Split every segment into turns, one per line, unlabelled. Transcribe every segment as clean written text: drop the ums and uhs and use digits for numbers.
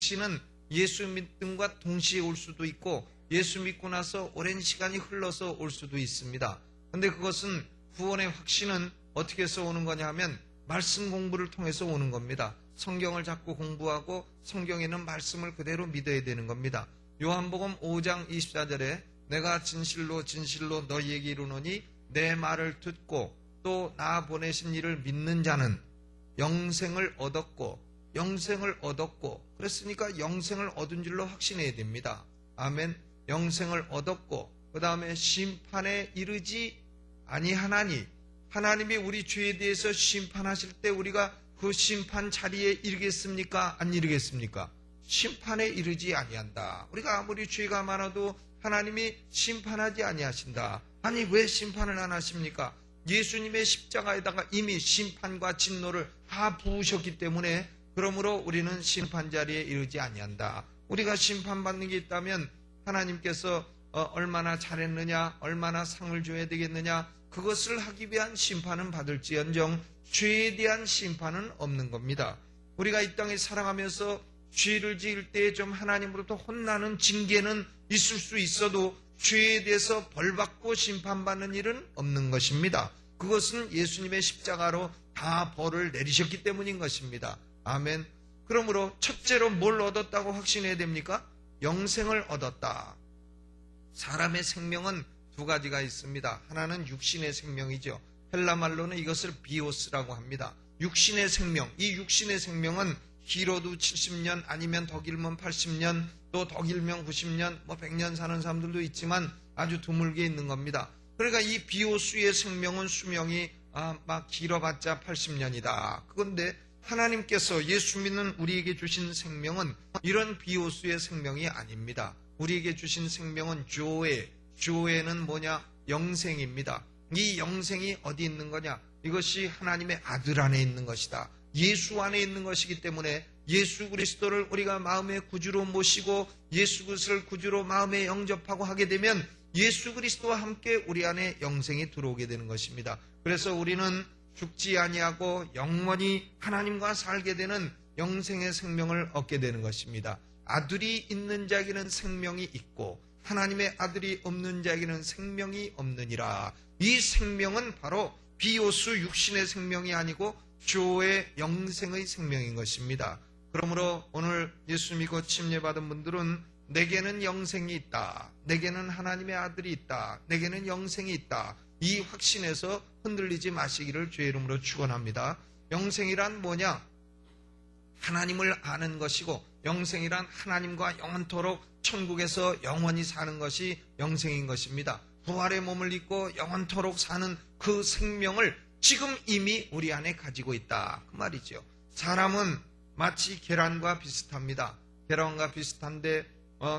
확신은 예수 믿음과 동시에 올 수도 있고 예수 믿고 나서 오랜 시간이 흘러서 올 수도 있습니다. 그런데 그것은 구원의 확신은 어떻게 해서 오는 거냐 하면 말씀 공부를 통해서 오는 겁니다. 성경을 자꾸 공부하고 성경에 있는 말씀을 그대로 믿어야 되는 겁니다. 요한복음 5장 24절에 내가 진실로 진실로 너희에게 이르노니 내 말을 듣고 또 나 보내신 이를 믿는 자는 영생을 얻었고 그랬으니까 영생을 얻은 줄로 확신해야 됩니다. 아멘. 영생을 얻었고 그 다음에 심판에 이르지 아니하나니 하나님이 우리 죄에 대해서 심판하실 때 우리가 그 심판 자리에 이르겠습니까? 안 이르겠습니까? 심판에 이르지 아니한다. 우리가 아무리 죄가 많아도 하나님이 심판하지 아니하신다. 아니 왜 심판을 안 하십니까? 예수님의 십자가에다가 이미 심판과 진노를 다 부으셨기 때문에 그러므로 우리는 심판 자리에 이르지 아니한다. 우리가 심판받는 게 있다면 하나님께서 얼마나 잘했느냐, 얼마나 상을 줘야 되겠느냐, 그것을 하기 위한 심판은 받을지언정 죄에 대한 심판은 없는 겁니다. 우리가 이 땅에 살아가면서 죄를 지을 때 좀 하나님으로부터 혼나는 징계는 있을 수 있어도 죄에 대해서 벌받고 심판받는 일은 없는 것입니다. 그것은 예수님의 십자가로 다 벌을 내리셨기 때문인 것입니다. 아멘. 그러므로 첫째로 뭘 얻었다고 확신해야 됩니까? 영생을 얻었다. 사람의 생명은 두 가지가 있습니다. 하나는 육신의 생명이죠. 헬라말로는 이것을 비오스라고 합니다. 육신의 생명, 이 육신의 생명은 길어도 70년 아니면 더 길면 80년 또 더 길면 90년 100년 사는 사람들도 있지만 아주 드물게 있는 겁니다. 그러니까 이 비오스의 생명은 수명이 막 길어봤자 80년이다. 그런데 하나님께서 예수 믿는 우리에게 주신 생명은 이런 비오스의 생명이 아닙니다. 우리에게 주신 생명은 조에는 뭐냐? 영생입니다. 이 영생이 어디 있는 거냐? 이것이 하나님의 아들 안에 있는 것이다. 예수 안에 있는 것이기 때문에 예수 그리스도를 우리가 마음의 구주로 모시고 예수 그리스도를 구주로 마음에 영접하고 하게 되면 예수 그리스도와 함께 우리 안에 영생이 들어오게 되는 것입니다. 그래서 우리는 죽지 아니하고 영원히 하나님과 살게 되는 영생의 생명을 얻게 되는 것입니다. 아들이 있는 자에게는 생명이 있고 하나님의 아들이 없는 자에게는 생명이 없느니라. 이 생명은 바로 비오스 육신의 생명이 아니고 주의 영생의 생명인 것입니다. 그러므로 오늘 예수 믿고 침례받은 분들은 내게는 영생이 있다. 내게는 하나님의 아들이 있다. 내게는 영생이 있다. 이 확신에서 흔들리지 마시기를 주의 이름으로 축원합니다. 영생이란 뭐냐? 하나님을 아는 것이고 영생이란 하나님과 영원토록 천국에서 영원히 사는 것이 영생인 것입니다. 부활의 몸을 입고 영원토록 사는 그 생명을 지금 이미 우리 안에 가지고 있다. 그 말이죠. 사람은 마치 계란과 비슷합니다. 계란과 비슷한데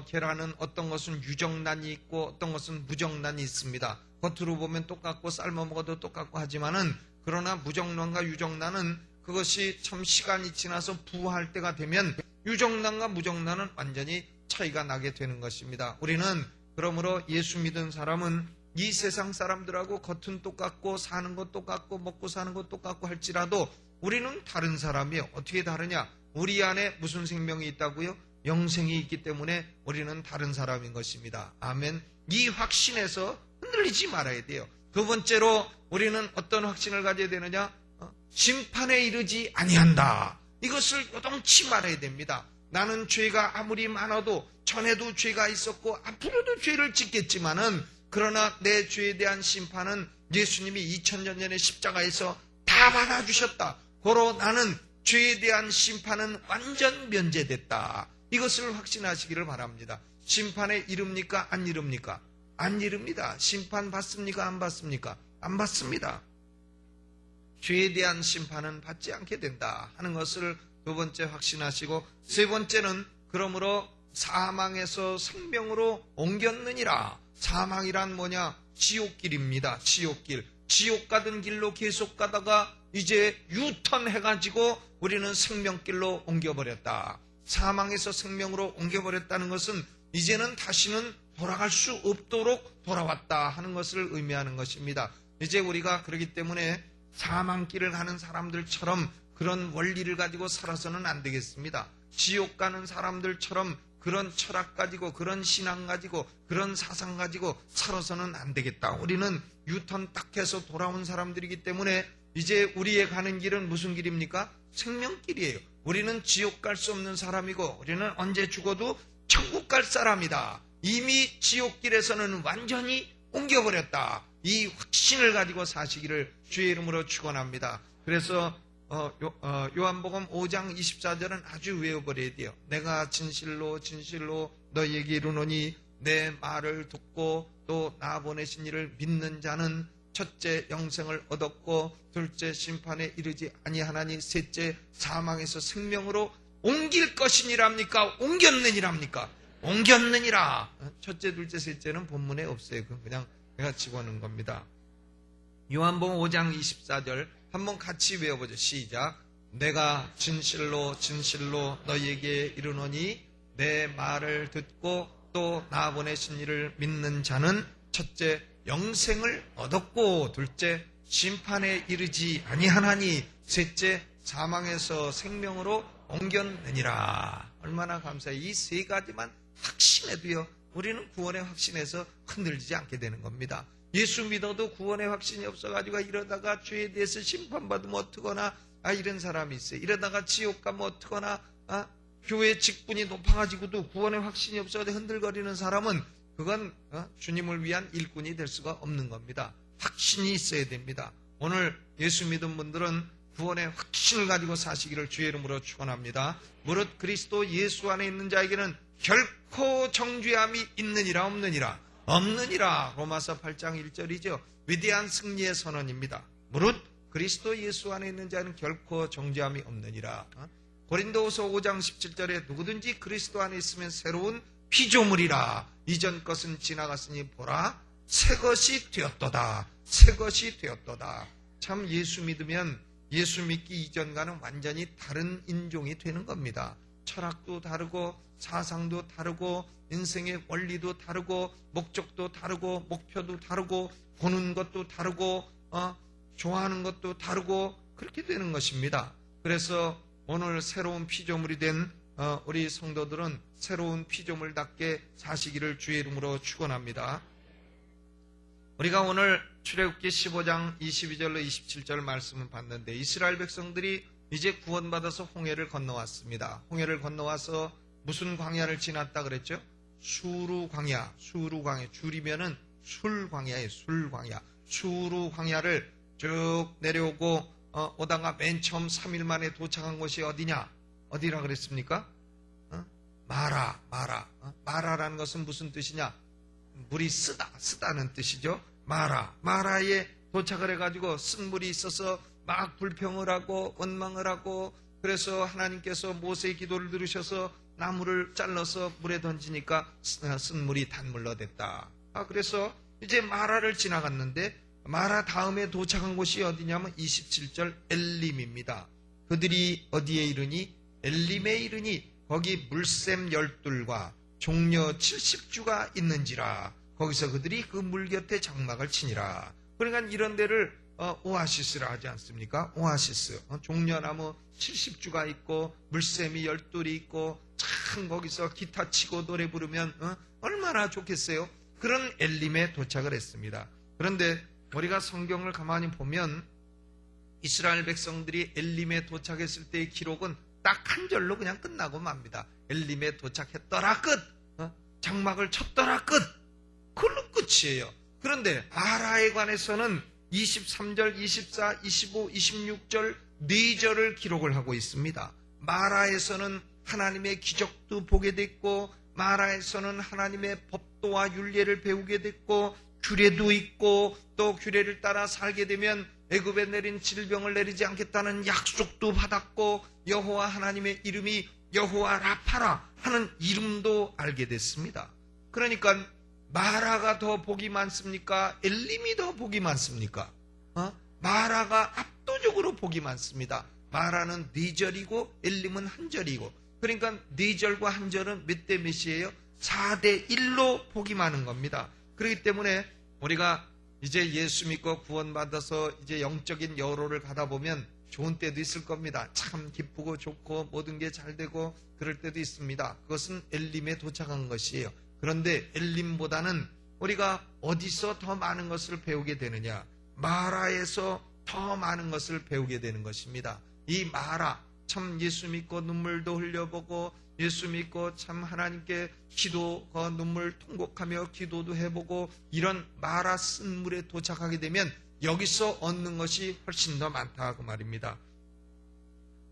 계란은 어떤 것은 유정란이 있고 어떤 것은 무정란이 있습니다. 겉으로 보면 똑같고 삶아 먹어도 똑같고 하지만은 그러나 무정란과 유정란은 그것이 참 시간이 지나서 부화할 때가 되면 유정란과 무정란은 완전히 차이가 나게 되는 것입니다. 우리는 그러므로 예수 믿은 사람은 이 세상 사람들하고 겉은 똑같고 사는 것 똑같고 먹고 사는 것 똑같고 할지라도 우리는 다른 사람이에요. 어떻게 다르냐? 우리 안에 무슨 생명이 있다고요? 영생이 있기 때문에 우리는 다른 사람인 것입니다. 아멘. 이 확신에서 흔들리지 말아야 돼요. 두 번째로 우리는 어떤 확신을 가져야 되느냐? 심판에 이르지 아니한다. 이것을 요동치 말아야 됩니다. 나는 죄가 아무리 많아도 전에도 죄가 있었고 앞으로도 죄를 짓겠지만은 그러나 내 죄에 대한 심판은 예수님이 2000년 전에 십자가에서 다 받아주셨다. 고로 나는 죄에 대한 심판은 완전 면제됐다. 이것을 확신하시기를 바랍니다. 심판에 이릅니까? 안 이릅니까? 안 이릅니다. 심판 받습니까? 안 받습니까? 안 받습니다. 죄에 대한 심판은 받지 않게 된다 하는 것을 두 번째 확신하시고, 세 번째는 그러므로 사망에서 생명으로 옮겼느니라. 사망이란 뭐냐? 지옥길입니다. 지옥길. 지옥 가던 길로 계속 가다가 이제 유턴해가지고 우리는 생명길로 옮겨버렸다. 사망에서 생명으로 옮겨버렸다는 것은 이제는 다시는 돌아갈 수 없도록 돌아왔다 하는 것을 의미하는 것입니다. 이제 우리가 그렇기 때문에 사망길을 가는 사람들처럼 그런 원리를 가지고 살아서는 안 되겠습니다. 지옥 가는 사람들처럼 그런 철학 가지고 그런 신앙 가지고 그런 사상 가지고 살아서는 안 되겠다. 우리는 유턴 딱 해서 돌아온 사람들이기 때문에 이제 우리의 가는 길은 무슨 길입니까? 생명길이에요. 우리는 지옥 갈 수 없는 사람이고 우리는 언제 죽어도 천국 갈 사람이다. 이미 지옥길에서는 완전히 옮겨버렸다. 이 확신을 가지고 사시기를 주의 이름으로 축원합니다. 그래서 요한복음 5장 24절은 아주 외워버려야 돼요. 내가 진실로 진실로 너희에게 이르노니 내 말을 듣고 또 나 보내신 이를 믿는 자는 첫째 영생을 얻었고 둘째 심판에 이르지 아니하나니 셋째 사망에서 생명으로 옮길 것이니랍니까? 옮겼느니랍니까? 옮겼느니라. 첫째 둘째 셋째는 본문에 없어요. 그냥 내가 집어넣은 겁니다. 요한복음 5장 24절 한번 같이 외워보죠. 시작. 내가 진실로 진실로 너희에게 이르노니 내 말을 듣고 또 나 보내신 이를 믿는 자는 첫째 영생을 얻었고 둘째 심판에 이르지 아니하나니 셋째 사망에서 생명으로 옮겼느니라. 얼마나 감사해요. 이 세 가지만 확신해도요 우리는 구원의 확신에서 흔들리지 않게 되는 겁니다. 예수 믿어도 구원의 확신이 없어가지고 이러다가 죄에 대해서 심판받으면 어떡하나 이런 사람이 있어요. 이러다가 지옥 가면 어떡하나 교회 직분이 높아가지고도 구원의 확신이 없어가지고 흔들거리는 사람은 그건 주님을 위한 일꾼이 될 수가 없는 겁니다. 확신이 있어야 됩니다. 오늘 예수 믿은 분들은 구원의 확신을 가지고 사시기를 주의 이름으로 축원합니다. 무릇 그리스도 예수 안에 있는 자에게는 결코 정죄함이 있느니라 없느니라? 없느니라. 로마서 8장 1절이죠. 위대한 승리의 선언입니다. 무릇 그리스도 예수 안에 있는 자는 결코 정죄함이 없느니라. 고린도후서 5장 17절에 누구든지 그리스도 안에 있으면 새로운 피조물이라. 이전 것은 지나갔으니 보라 새 것이 되었도다. 새 것이 되었도다. 참 예수 믿으면 예수 믿기 이전과는 완전히 다른 인종이 되는 겁니다. 철학도 다르고 사상도 다르고 인생의 원리도 다르고 목적도 다르고 목표도 다르고 보는 것도 다르고 좋아하는 것도 다르고 그렇게 되는 것입니다. 그래서 오늘 새로운 피조물이 된 우리 성도들은 새로운 피조물답게 사시기를 주의 이름으로 축원합니다. 우리가 오늘 출애굽기 15장 22절로 27절 말씀을 봤는데 이스라엘 백성들이 이제 구원받아서 홍해를 건너왔습니다. 홍해를 건너와서 무슨 광야를 지났다 그랬죠? 수루 광야, 줄이면은 술광야예요. 술광야. 수루 광야를 쭉 내려오고 오다가 맨 처음 3일 만에 도착한 곳이 어디냐? 어디라 그랬습니까? 마라라는 것은 무슨 뜻이냐? 물이 쓰다는 뜻이죠. 마라에 도착을 해가지고 쓴물이 있어서 막 불평을 하고 원망을 하고 그래서 하나님께서 모세의 기도를 들으셔서 나무를 잘라서 물에 던지니까 쓴물이 단물로 됐다. 그래서 이제 마라를 지나갔는데 마라 다음에 도착한 곳이 어디냐면 27절 엘림입니다. 그들이 어디에 이르니? 엘림에 이르니 거기 물샘 12과 종려 70주가 있는지라. 거기서 그들이 그 물 곁에 장막을 치니라. 그러니까 이런 데를 오아시스라 하지 않습니까? 오아시스. 종려나무 70주가 있고 물샘이 12이 있고 참 거기서 기타 치고 노래 부르면 얼마나 좋겠어요. 그런 엘림에 도착을 했습니다. 그런데 우리가 성경을 가만히 보면 이스라엘 백성들이 엘림에 도착했을 때의 기록은 딱 한 절로 그냥 끝나고 맙니다. 엘림에 도착했더라 끝. 장막을 쳤더라 끝. 그걸로 끝이에요. 그런데 마라에 관해서는 23절, 24, 25, 26절 4절을 기록을 하고 있습니다. 마라에서는 하나님의 기적도 보게 됐고 마라에서는 하나님의 법도와 율례를 배우게 됐고 규례도 있고 또 규례를 따라 살게 되면 애굽에 내린 질병을 내리지 않겠다는 약속도 받았고 여호와 하나님의 이름이 여호와 라파라 하는 이름도 알게 됐습니다. 그러니까 마라가 더 복이 많습니까? 엘림이 더 복이 많습니까? 마라가 압도적으로 복이 많습니다. 마라는 4절이고 엘림은 1절이고 그러니까 4절과 1절은 몇 대 몇이에요? 4대 1로 복이 많은 겁니다. 그렇기 때문에 우리가 이제 예수 믿고 구원받아서 이제 영적인 여로를 가다 보면 좋은 때도 있을 겁니다. 참 기쁘고 좋고 모든 게 잘 되고 그럴 때도 있습니다. 그것은 엘림에 도착한 것이에요. 그런데 엘림보다는 우리가 어디서 더 많은 것을 배우게 되느냐? 마라에서 더 많은 것을 배우게 되는 것입니다. 이 마라, 참 예수 믿고 눈물도 흘려보고 예수 믿고 참 하나님께 기도, 눈물 통곡하며 기도도 해보고 이런 마라 쓴 물에 도착하게 되면 여기서 얻는 것이 훨씬 더 많다 그 말입니다.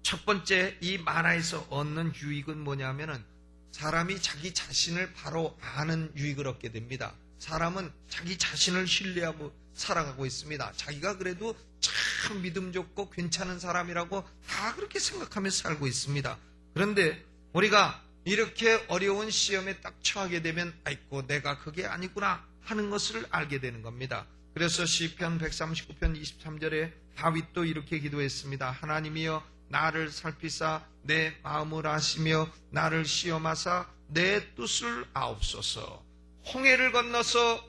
첫 번째 이 마라에서 얻는 유익은 뭐냐면은 사람이 자기 자신을 바로 아는 유익을 얻게 됩니다. 사람은 자기 자신을 신뢰하고 살아가고 있습니다. 자기가 그래도 참 믿음 좋고 괜찮은 사람이라고 다 그렇게 생각하면서 살고 있습니다. 그런데 우리가 이렇게 어려운 시험에 딱 처하게 되면 아이고 내가 그게 아니구나 하는 것을 알게 되는 겁니다. 그래서 시편 139편 23절에 다윗도 이렇게 기도했습니다. 하나님이여 나를 살피사 내 마음을 아시며 나를 시험하사 내 뜻을 아옵소서. 홍해를 건너서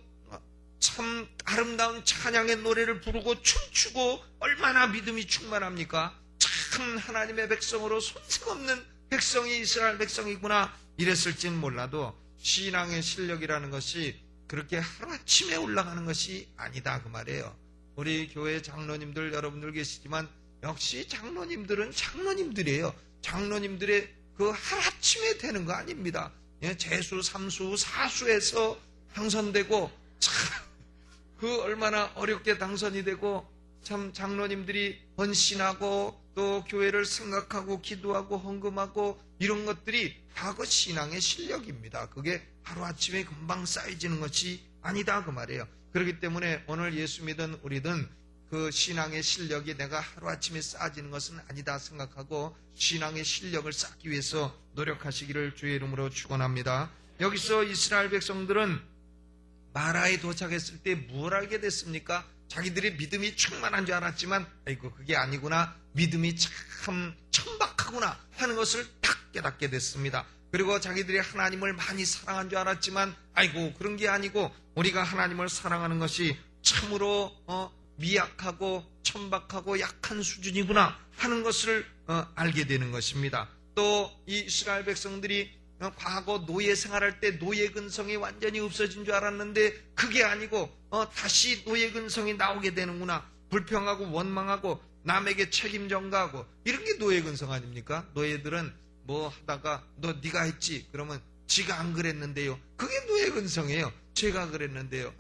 참 아름다운 찬양의 노래를 부르고 춤추고 얼마나 믿음이 충만합니까? 참 하나님의 백성으로 손색 없는 백성이 이스라엘 백성이구나 이랬을진 몰라도 신앙의 실력이라는 것이 그렇게 하루아침에 올라가는 것이 아니다 그 말이에요. 우리 교회 장로님들 여러분들 계시지만 역시 장로님들은 장로님들이에요. 장로님들의 그 하루아침에 되는 거 아닙니다. 재수, 삼수, 사수에서 당선되고 참 그 얼마나 어렵게 당선이 되고 참 장로님들이 헌신하고 또 교회를 생각하고 기도하고 헌금하고 이런 것들이 다 그 신앙의 실력입니다. 그게 하루아침에 금방 쌓여지는 것이 아니다 그 말이에요. 그렇기 때문에 오늘 예수 믿은 우리는 그 신앙의 실력이 내가 하루아침에 쌓아지는 것은 아니다 생각하고 신앙의 실력을 쌓기 위해서 노력하시기를 주의 이름으로 축원합니다. 여기서 이스라엘 백성들은 마라에 도착했을 때 뭘 알게 됐습니까? 자기들이 믿음이 충만한 줄 알았지만 아이고 그게 아니구나, 믿음이 참 천박하구나 하는 것을 딱 깨닫게 됐습니다. 그리고 자기들이 하나님을 많이 사랑한 줄 알았지만 아이고 그런 게 아니고 우리가 하나님을 사랑하는 것이 참으로 미약하고 천박하고 약한 수준이구나 하는 것을 알게 되는 것입니다. 또 이 이스라엘 백성들이 과거 노예 생활할 때 노예 근성이 완전히 없어진 줄 알았는데 그게 아니고 다시 노예 근성이 나오게 되는구나. 불평하고 원망하고 남에게 책임 전가하고 이런 게 노예 근성 아닙니까? 노예들은 뭐 하다가 네가 했지 그러면 지가 안 그랬는데요. 그게 노예 근성이에요. 제가 그랬는데요.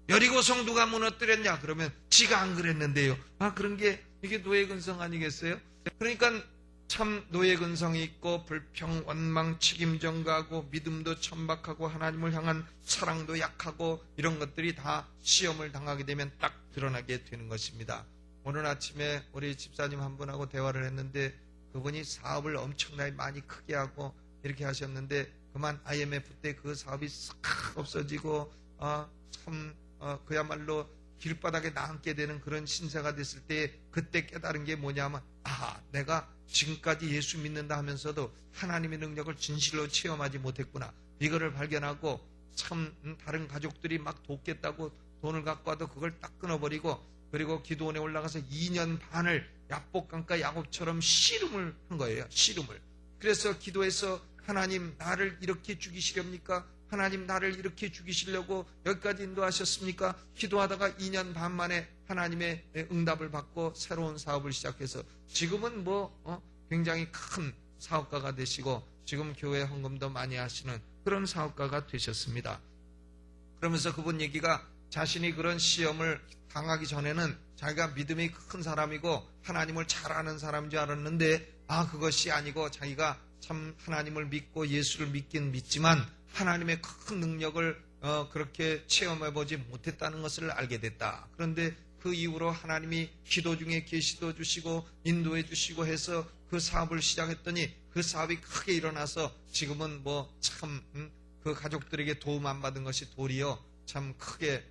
여리고성 누가 무너뜨렸냐 그러면 지가 안 그랬는데요. 그런 게 이게 노예 근성 아니겠어요? 그러니까 참 노예 근성이 있고 불평, 원망, 책임 전가하고 믿음도 천박하고 하나님을 향한 사랑도 약하고 이런 것들이 다 시험을 당하게 되면 딱 드러나게 되는 것입니다. 오늘 아침에 우리 집사님 한 분하고 대화를 했는데 그분이 사업을 엄청나게 많이 크게 하고 이렇게 하셨는데 그만 IMF 때 그 사업이 싹 없어지고 그야말로 길바닥에 나앉게 되는 그런 신세가 됐을 때 그때 깨달은 게 뭐냐면 내가 지금까지 예수 믿는다 하면서도 하나님의 능력을 진실로 체험하지 못했구나. 이거를 발견하고 참 다른 가족들이 막 돕겠다고 돈을 갖고 와도 그걸 딱 끊어버리고 그리고 기도원에 올라가서 2년 반을 약복강가 야곱처럼 씨름을 한 거예요. 씨름을. 그래서 기도해서 하나님 나를 이렇게 죽이시렵니까? 하나님 나를 이렇게 죽이시려고 여기까지 인도하셨습니까? 기도하다가 2년 반 만에 하나님의 응답을 받고 새로운 사업을 시작해서 지금은 굉장히 큰 사업가가 되시고 지금 교회 헌금도 많이 하시는 그런 사업가가 되셨습니다. 그러면서 그분 얘기가 자신이 그런 시험을 당하기 전에는 자기가 믿음이 큰 사람이고 하나님을 잘 아는 사람인 줄 알았는데 그것이 아니고 자기가 참 하나님을 믿고 예수를 믿긴 믿지만 하나님의 큰 능력을 그렇게 체험해보지 못했다는 것을 알게 됐다. 그런데 그 이후로 하나님이 기도 중에 계시도 주시고 인도해 주시고 해서 그 사업을 시작했더니 그 사업이 크게 일어나서 지금은 그 가족들에게 도움 안 받은 것이 도리어 참 크게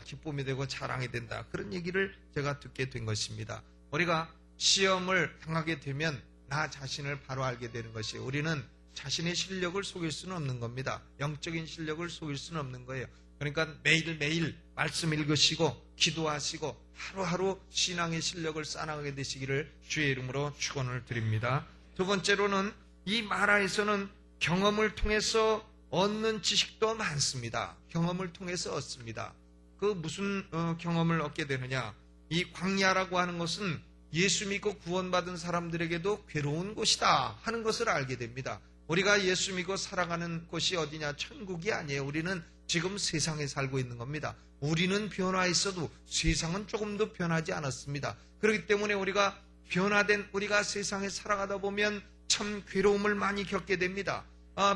기쁨이 되고 자랑이 된다. 그런 얘기를 제가 듣게 된 것입니다. 우리가 시험을 당하게 되면 나 자신을 바로 알게 되는 것이에요. 우리는 자신의 실력을 속일 수는 없는 겁니다. 영적인 실력을 속일 수는 없는 거예요. 그러니까 매일매일 말씀 읽으시고 기도하시고 하루하루 신앙의 실력을 쌓아가게 되시기를 주의 이름으로 축원을 드립니다. 두 번째로는 이 마라에서는 경험을 통해서 얻는 지식도 많습니다. 경험을 통해서 얻습니다. 그 무슨 경험을 얻게 되느냐? 이 광야라고 하는 것은 예수 믿고 구원받은 사람들에게도 괴로운 곳이다 하는 것을 알게 됩니다. 우리가 예수 믿고 살아가는 곳이 어디냐? 천국이 아니에요. 우리는 지금 세상에 살고 있는 겁니다. 우리는 변화했어도 세상은 조금도 변하지 않았습니다. 그렇기 때문에 우리가 변화된 우리가 세상에 살아가다 보면 참 괴로움을 많이 겪게 됩니다.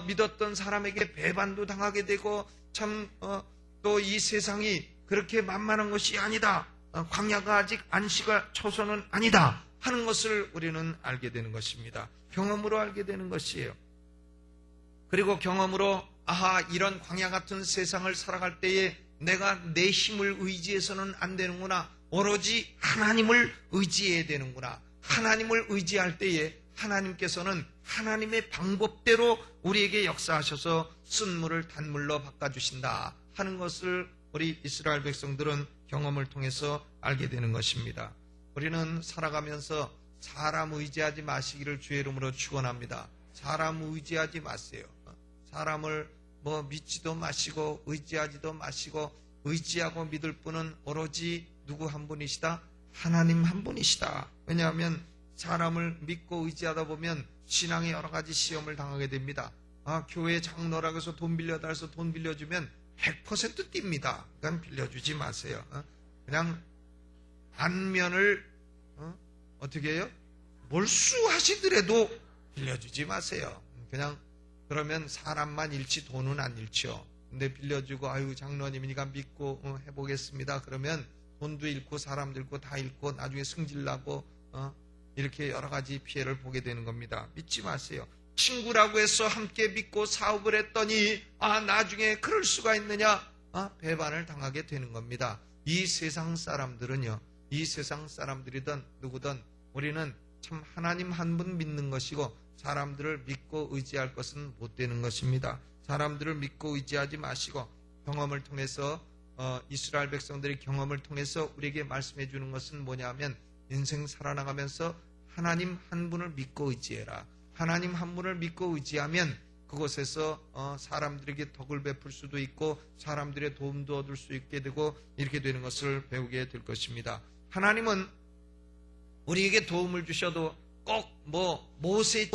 믿었던 사람에게 배반도 당하게 되고 참 또 이 세상이 그렇게 만만한 것이 아니다. 광야가 아직 안식을 초소는 아니다 하는 것을 우리는 알게 되는 것입니다. 경험으로 알게 되는 것이에요. 그리고 경험으로 이런 광야 같은 세상을 살아갈 때에 내가 내 힘을 의지해서는 안 되는구나. 오로지 하나님을 의지해야 되는구나. 하나님을 의지할 때에 하나님께서는 하나님의 방법대로 우리에게 역사하셔서 쓴물을 단물로 바꿔주신다 하는 것을 우리 이스라엘 백성들은 경험을 통해서 알게 되는 것입니다. 우리는 살아가면서 사람 의지하지 마시기를 주의 이름으로 축원합니다. 사람 의지하지 마세요. 사람을 믿지도 마시고 의지하지도 마시고 의지하고 믿을 분은 오로지 누구 한 분이시다? 하나님 한 분이시다. 왜냐하면 사람을 믿고 의지하다 보면 신앙의 여러 가지 시험을 당하게 됩니다. 교회 장로라고 해서 돈 빌려달라 해서 돈 빌려주면 100% 띱니다. 그러니까 빌려주지 마세요. 그냥 안면을 어떻게 해요? 몰수하시더라도 빌려주지 마세요. 그냥 그러면 사람만 잃지 돈은 안 잃죠. 근데 빌려주고 장로님이니까 믿고 해보겠습니다. 그러면 돈도 잃고 사람도 잃고 다 잃고 나중에 승질나고 이렇게 여러 가지 피해를 보게 되는 겁니다. 믿지 마세요. 친구라고 해서 함께 믿고 사업을 했더니 나중에 그럴 수가 있느냐? 배반을 당하게 되는 겁니다. 이 세상 사람들은요. 이 세상 사람들이든 누구든 우리는 참 하나님 한 분 믿는 것이고 사람들을 믿고 의지할 것은 못 되는 것입니다. 사람들을 믿고 의지하지 마시고 경험을 통해서 이스라엘 백성들의 경험을 통해서 우리에게 말씀해 주는 것은 뭐냐면 인생 살아나가면서 하나님 한 분을 믿고 의지해라. 하나님 한 분을 믿고 의지하면 그곳에서 사람들에게 덕을 베풀 수도 있고 사람들의 도움도 얻을 수 있게 되고 이렇게 되는 것을 배우게 될 것입니다. 하나님은 우리에게 도움을 주셔도 꼭 모세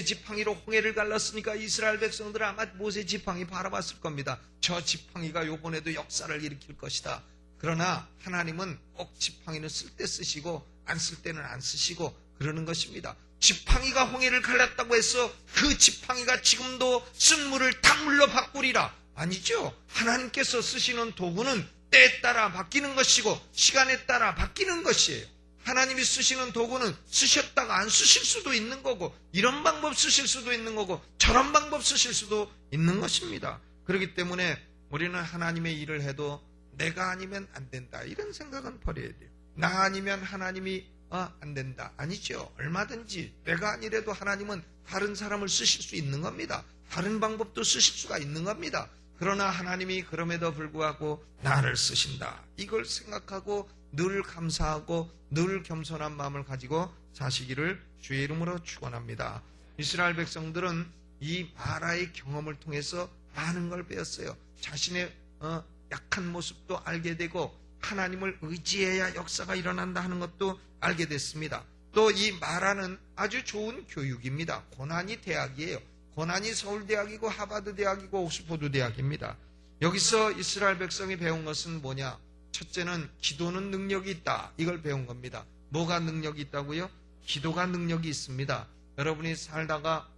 지팡이로 홍해를 갈랐으니까 이스라엘 백성들은 아마 모세 지팡이 바라봤을 겁니다. 저 지팡이가 요번에도 역사를 일으킬 것이다. 그러나 하나님은 꼭 지팡이는 쓸 때 쓰시고 안 쓸 때는 안 쓰시고 그러는 것입니다. 지팡이가 홍해를 갈랐다고 해서 그 지팡이가 지금도 쓴물을 단물로 바꾸리라. 아니죠. 하나님께서 쓰시는 도구는 때에 따라 바뀌는 것이고 시간에 따라 바뀌는 것이에요. 하나님이 쓰시는 도구는 쓰셨다가 안 쓰실 수도 있는 거고 이런 방법 쓰실 수도 있는 거고 저런 방법 쓰실 수도 있는 것입니다. 그렇기 때문에 우리는 하나님의 일을 해도 내가 아니면 안 된다 이런 생각은 버려야 돼요. 나 아니면 하나님이 안 된다. 아니죠. 얼마든지 내가 아니래도 하나님은 다른 사람을 쓰실 수 있는 겁니다. 다른 방법도 쓰실 수가 있는 겁니다. 그러나 하나님이 그럼에도 불구하고 나를 쓰신다. 이걸 생각하고 늘 감사하고 늘 겸손한 마음을 가지고 사시기를 주의 이름으로 축원합니다. 이스라엘 백성들은 이 마라의 경험을 통해서 많은 걸 배웠어요. 자신의 약한 모습도 알게 되고 하나님을 의지해야 역사가 일어난다 하는 것도 알게 됐습니다. 또 이 마라는 아주 좋은 교육입니다. 고난이 대학이에요. 고난이 서울대학이고 하버드 대학이고 옥스퍼드 대학입니다. 여기서 이스라엘 백성이 배운 것은 뭐냐? 첫째는 기도는 능력이 있다. 이걸 배운 겁니다. 뭐가 능력이 있다고요? 기도가 능력이 있습니다. 여러분이 살다가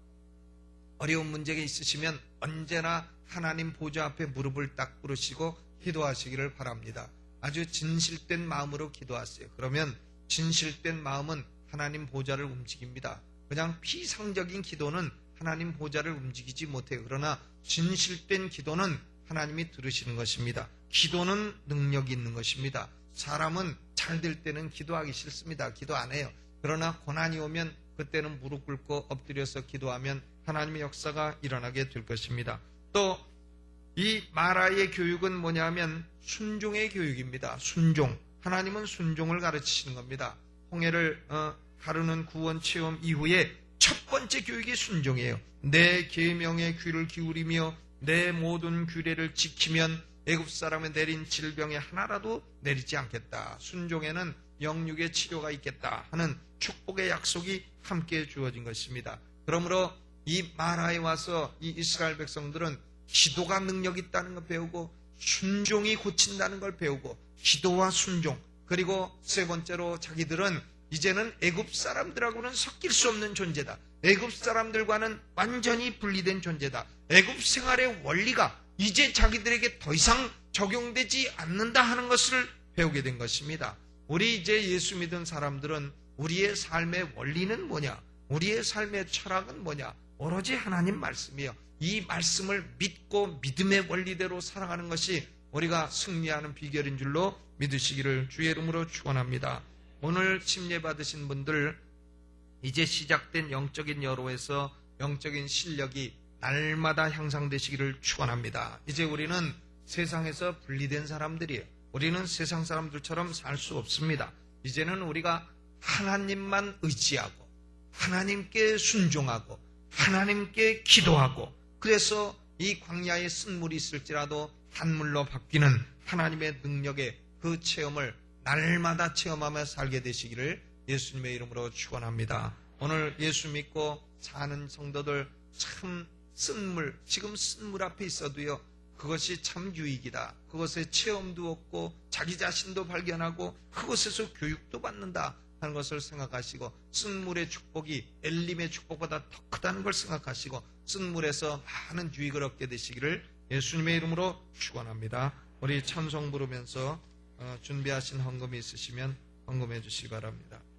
어려운 문제가 있으시면 언제나 하나님 보좌 앞에 무릎을 딱 꿇으시고 기도하시기를 바랍니다. 아주 진실된 마음으로 기도하세요. 그러면 진실된 마음은 하나님 보좌를 움직입니다. 그냥 피상적인 기도는 하나님 보좌를 움직이지 못해요. 그러나 진실된 기도는 하나님이 들으시는 것입니다. 기도는 능력이 있는 것입니다. 사람은 잘 될 때는 기도하기 싫습니다. 기도 안 해요. 그러나 고난이 오면 그때는 무릎 꿇고 엎드려서 기도하면 하나님의 역사가 일어나게 될 것입니다. 또 이 마라의 교육은 뭐냐면 순종의 교육입니다. 순종. 하나님은 순종을 가르치시는 겁니다. 홍해를 가르는 구원 체험 이후에 첫 번째 교육이 순종이에요. 내 계명에 귀를 기울이며 내 모든 규례를 지키면 애굽 사람에 내린 질병에 하나라도 내리지 않겠다. 순종에는 영육의 치료가 있겠다 하는 축복의 약속이 함께 주어진 것입니다. 그러므로 이 마라에 와서 이 이스라엘 백성들은 기도가 능력이 있다는 걸 배우고 순종이 고친다는 걸 배우고 기도와 순종, 그리고 세 번째로 자기들은 이제는 애굽 사람들하고는 섞일 수 없는 존재다. 애굽 사람들과는 완전히 분리된 존재다. 애굽 생활의 원리가 이제 자기들에게 더 이상 적용되지 않는다 하는 것을 배우게 된 것입니다. 우리 이제 예수 믿은 사람들은 우리의 삶의 원리는 뭐냐? 우리의 삶의 철학은 뭐냐? 오로지 하나님 말씀이에요. 이 말씀을 믿고 믿음의 원리대로 살아가는 것이 우리가 승리하는 비결인 줄로 믿으시기를 주의 이름으로 축원합니다. 오늘 침례 받으신 분들, 이제 시작된 영적인 여로에서 영적인 실력이 날마다 향상되시기를 축원합니다. 이제 우리는 세상에서 분리된 사람들이에요. 우리는 세상 사람들처럼 살 수 없습니다. 이제는 우리가 하나님만 의지하고 하나님께 순종하고 하나님께 기도하고, 그래서 이 광야에 쓴물이 있을지라도 단물로 바뀌는 하나님의 능력의 그 체험을 날마다 체험하며 살게 되시기를 예수님의 이름으로 축원합니다. 오늘 예수 믿고 사는 성도들, 참 쓴물, 지금 쓴물 앞에 있어도요, 그것이 참 유익이다. 그것에 체험도 얻고 자기 자신도 발견하고 그것에서 교육도 받는다 하는 것을 생각하시고, 쓴물의 축복이 엘림의 축복보다 더 크다는 걸 생각하시고 쓴물에서 많은 유익을 얻게 되시기를 예수님의 이름으로 축원합니다. 우리 찬송 부르면서 준비하신 헌금이 있으시면 헌금해 주시기 바랍니다.